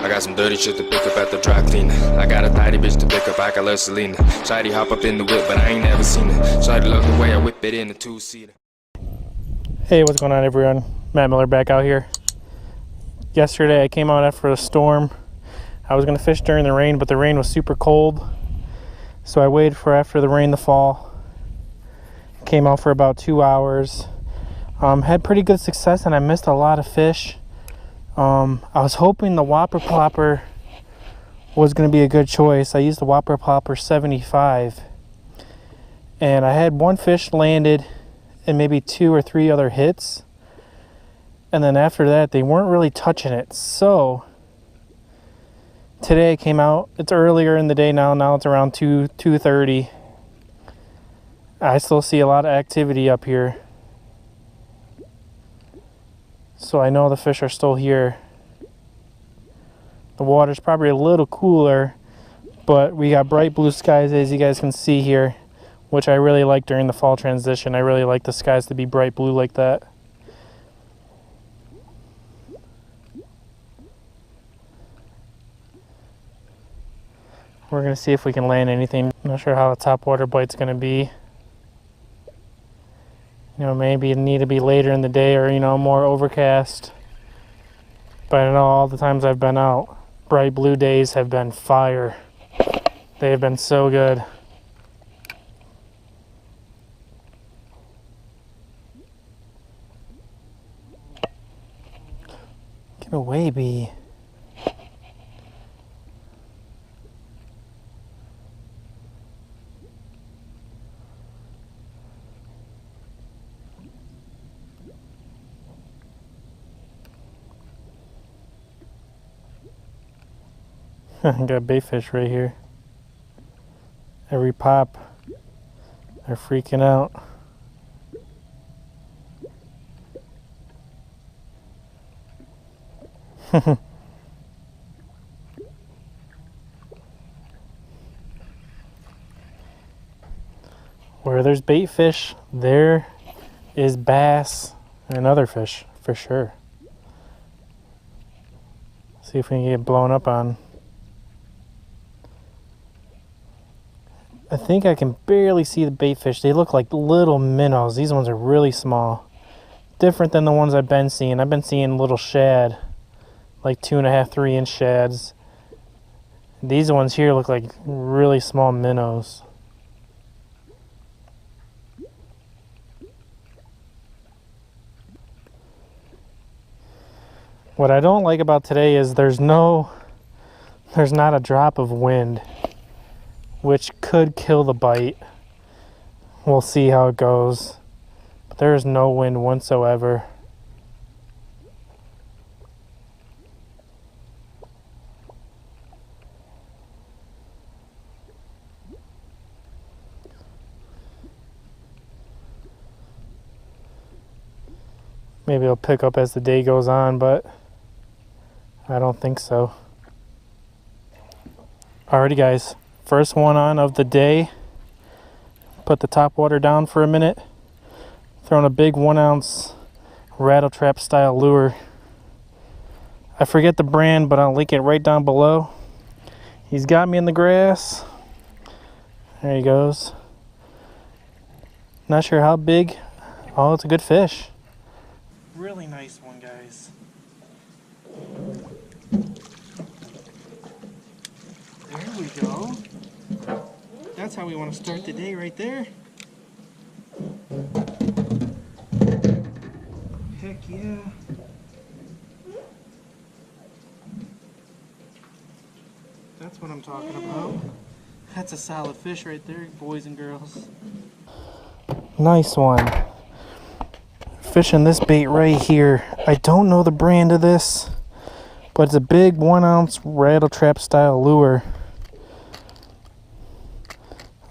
I got some dirty shit to pick up at the dry cleaner. I got a tidy bitch to pick up, I got love Selena. Shawty hop up in the whip, but I ain't never seen her. Shawty love the way I whip it in a two-seater. Hey, what's going on, everyone? Matt Miller back out here. Yesterday I came out after a storm. I was going to fish during the rain, but the rain was super cold. So I waited for after the rain to fall. Came out for about 2 hours. Had pretty good success, and I missed a lot of fish. I was hoping the Whopper Plopper was going to be a good choice. I used the Whopper Plopper 75. And I had one fish landed and maybe 2 or 3 other hits. And then after that, they weren't really touching it. So today I came out. It's earlier in the day now. Now it's around 2:30. I still see a lot of activity up here. So I know the fish are still here. The water's probably a little cooler, but we got bright blue skies, as you guys can see here, which I really like during the fall transition. I really like the skies to be bright blue like that. We're going to see if we can land anything. Not sure how the top water bite's going to be. You know, maybe it need to be later in the day or, you know, more overcast. But I know all the times I've been out, bright blue days have been fire. They have been so good. Get away, bee. Got bait fish right here. Every pop, they're freaking out. Where there's bait fish, there is bass and other fish for sure. See if we can get blown up on. I think I can barely see the bait fish. They look like little minnows. These ones are really small. Different than the ones I've been seeing. I've been seeing little shad, like 2.5, 3-inch shads. These ones here look like really small minnows. What I don't like about today is there's not a drop of wind, which could kill the bite. We'll see how it goes. But there is no wind whatsoever. Maybe it'll pick up as the day goes on, but I don't think so. Alrighty, guys. First one on of the day. Put the top water down for a minute. Throwing a big 1-ounce rattle trap style lure. I forget the brand, but I'll link it right down below. He's got me in the grass. There he goes. Not sure how big. Oh, it's a good fish. Really nice one, guys. There we go. That's how we want to start the day right there. Heck yeah. That's what I'm talking about. That's a solid fish right there, boys and girls. Nice one. Fishing this bait right here. I don't know the brand of this, but it's a big 1-ounce rattle trap style lure.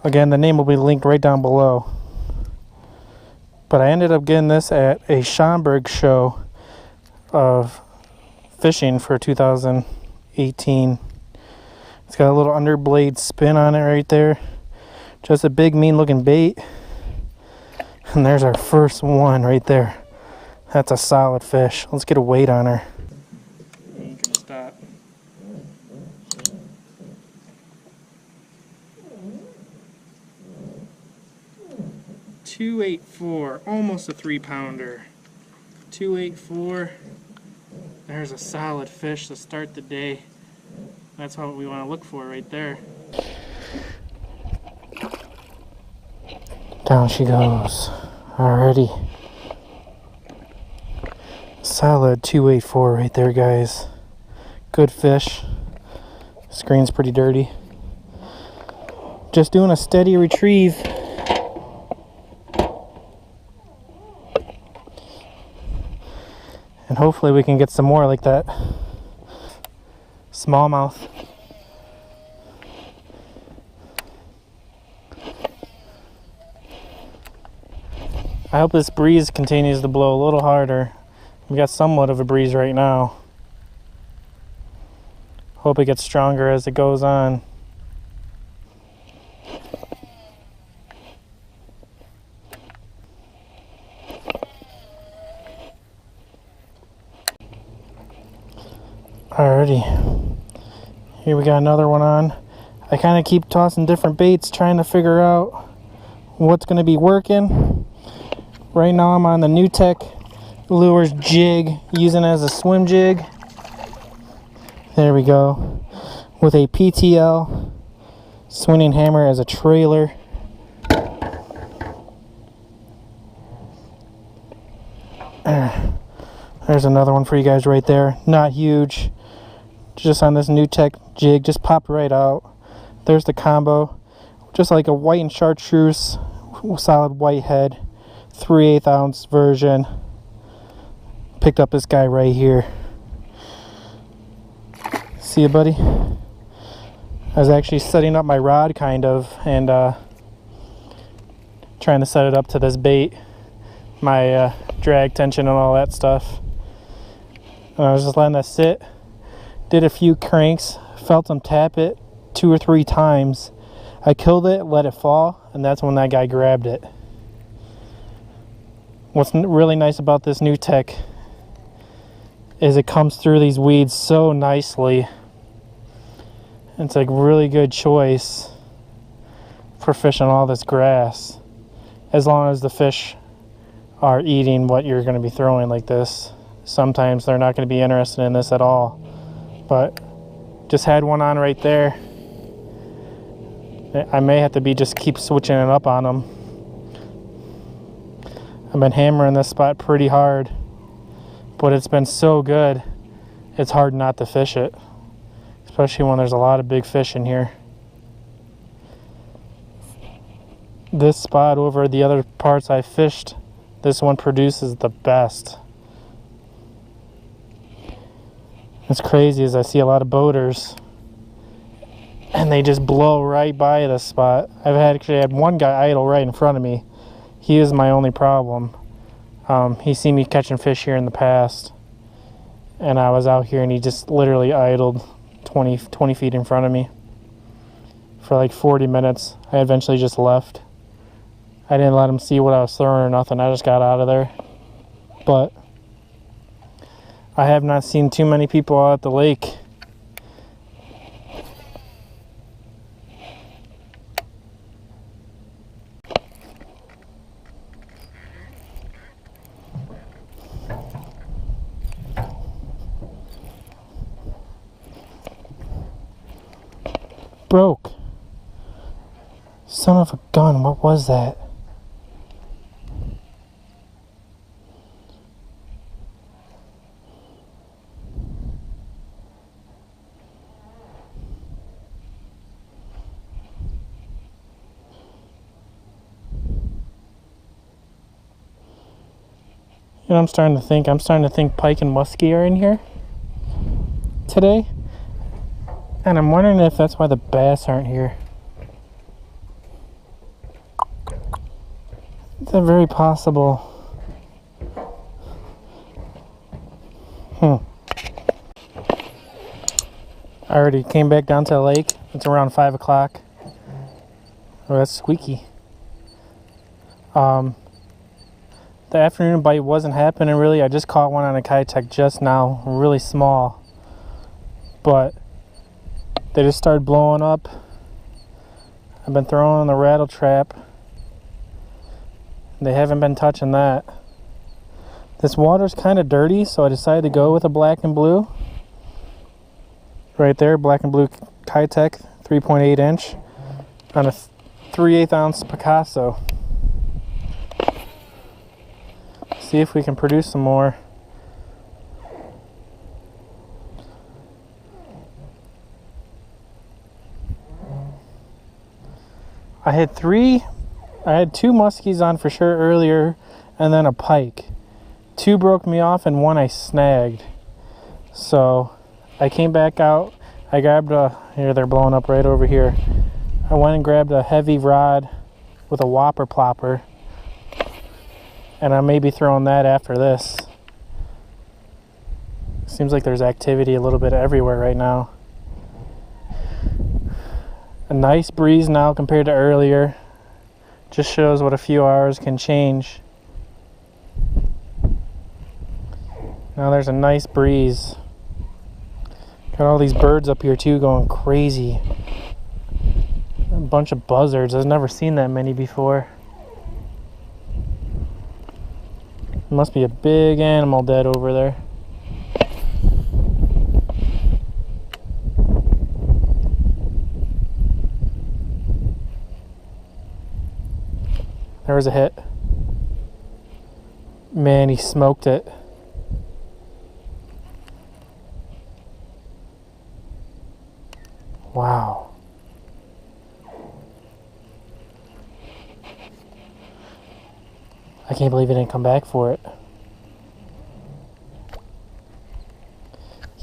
Again, the name will be linked right down below. But I ended up getting this at a Schaumburg show of fishing for 2018. It's got a little underblade spin on it right there. Just a big mean looking bait. And there's our first one right there. That's a solid fish. Let's get a weight on her. Ain't gonna stop. .284, almost a 3-pounder. 284. There's a solid fish to start the day. That's what we want to look for right there. Down she goes. Alrighty. Solid 284 right there, guys. Good fish. Screen's pretty dirty. Just doing a steady retrieve. And hopefully we can get some more like that. Smallmouth. I hope this breeze continues to blow a little harder. We got somewhat of a breeze right now. Hope it gets stronger as it goes on. Alrighty, here we got another one on. I kind of keep tossing different baits, trying to figure out what's going to be working. Right now I'm on the NewTek Lures jig, using it as a swim jig. There we go, with a PTL swinging hammer as a trailer. There's another one for you guys right there. Not huge. Just on this NewTek jig, just popped right out. There's the combo, just like a white and chartreuse, solid white head, 3/8 ounce version. Picked up this guy right here. See you, buddy? I was actually setting up my rod kind of, and trying to set it up to this bait, my drag tension and all that stuff. And I was just letting that sit. Did a few cranks, felt him tap it 2 or 3 times. I killed it, let it fall, and that's when that guy grabbed it. What's really nice about this NewTek is it comes through these weeds so nicely. It's a really good choice for fishing all this grass, as long as the fish are eating what you're going to be throwing like this. Sometimes they're not going to be interested in this at all. But just had one on right there. I may have to just keep switching it up on them. I've been hammering this spot pretty hard, but it's been so good, it's hard not to fish it, especially when there's a lot of big fish in here. This spot over the other parts I fished, this one produces the best. What's crazy is I see a lot of boaters and they just blow right by this spot. I've actually had one guy idle right in front of me. He is my only problem. He's seen me catching fish here in the past, and I was out here and he just literally idled 20 feet in front of me for like 40 minutes. I eventually just left. I didn't let him see what I was throwing or nothing. I just got out of there. But I have not seen too many people out at the lake. Broke. Son of a gun, what was that? You know, I'm starting to think pike and muskie are in here today. And I'm wondering if that's why the bass aren't here. It's a very possible. I already came back down to the lake. It's around 5 o'clock. Oh, that's squeaky. The afternoon bite wasn't happening really. I just caught one on a Keitech just now, really small. But They just started blowing up. I've been throwing the rattle trap. They haven't been touching that. This water's kind of dirty, so I decided to go with a black and blue. Right there, black and blue Keitech 3.8 inch on a 3/8 ounce Picasso. See if we can produce some more. I had two muskies on for sure earlier, and then a pike. Two broke me off and one I snagged. So I came back out. I grabbed here they're blowing up right over here. I went and grabbed a heavy rod with a whopper plopper, and I may be throwing that after this. Seems like there's activity a little bit everywhere right now. A nice breeze now compared to earlier. Just shows what a few hours can change. Now there's a nice breeze. Got all these birds up here too going crazy. A bunch of buzzards. I've never seen that many before. Must be a big animal dead over there. There was a hit. Man, he smoked it. Wow. I can't believe he didn't come back for it.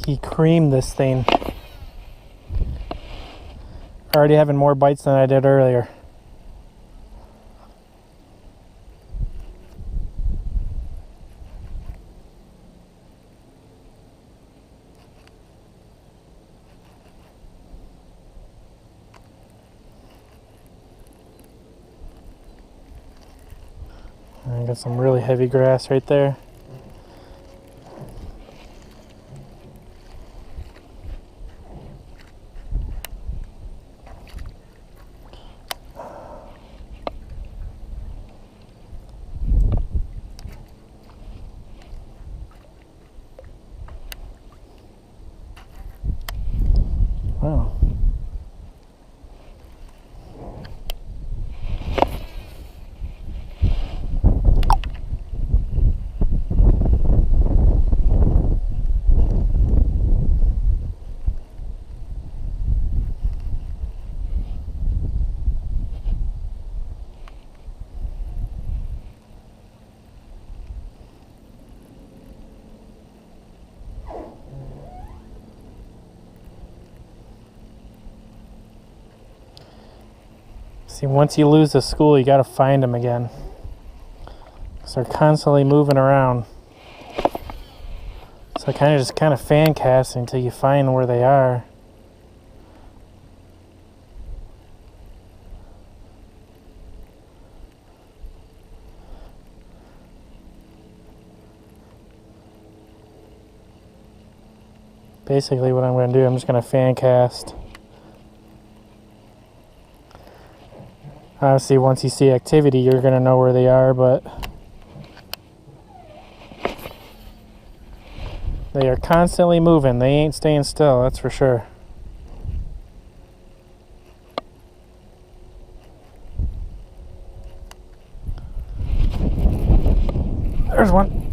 He creamed this thing. Already having more bites than I did earlier. I got some really heavy grass right there. Wow. See, once you lose the school, you gotta find them again. So they're constantly moving around. So I just fan cast until you find where they are. Basically what I'm gonna do, I'm just gonna fan cast. Obviously, once you see activity, you're going to know where they are, but they are constantly moving. They ain't staying still, that's for sure. There's one.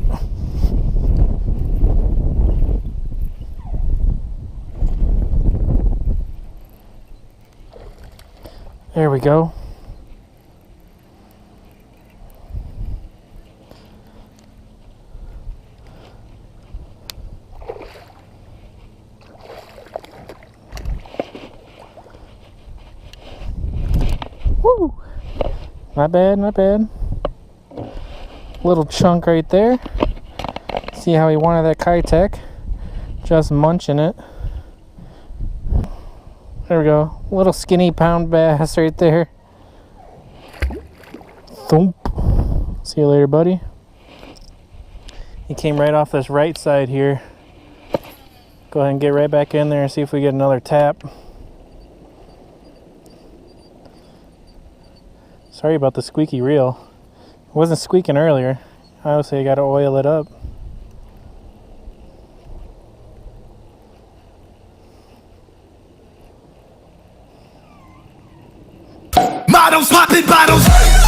There we go. Woo! Not bad, not bad. Little chunk right there. See how he wanted that Keitech. Just munching it. There we go. Little skinny pound bass right there. Thump. See you later, buddy. He came right off this right side here. Go ahead and get right back in there and see if we get another tap. Sorry about the squeaky reel. It wasn't squeaking earlier. Obviously, I gotta oil it up. Models popping bottles.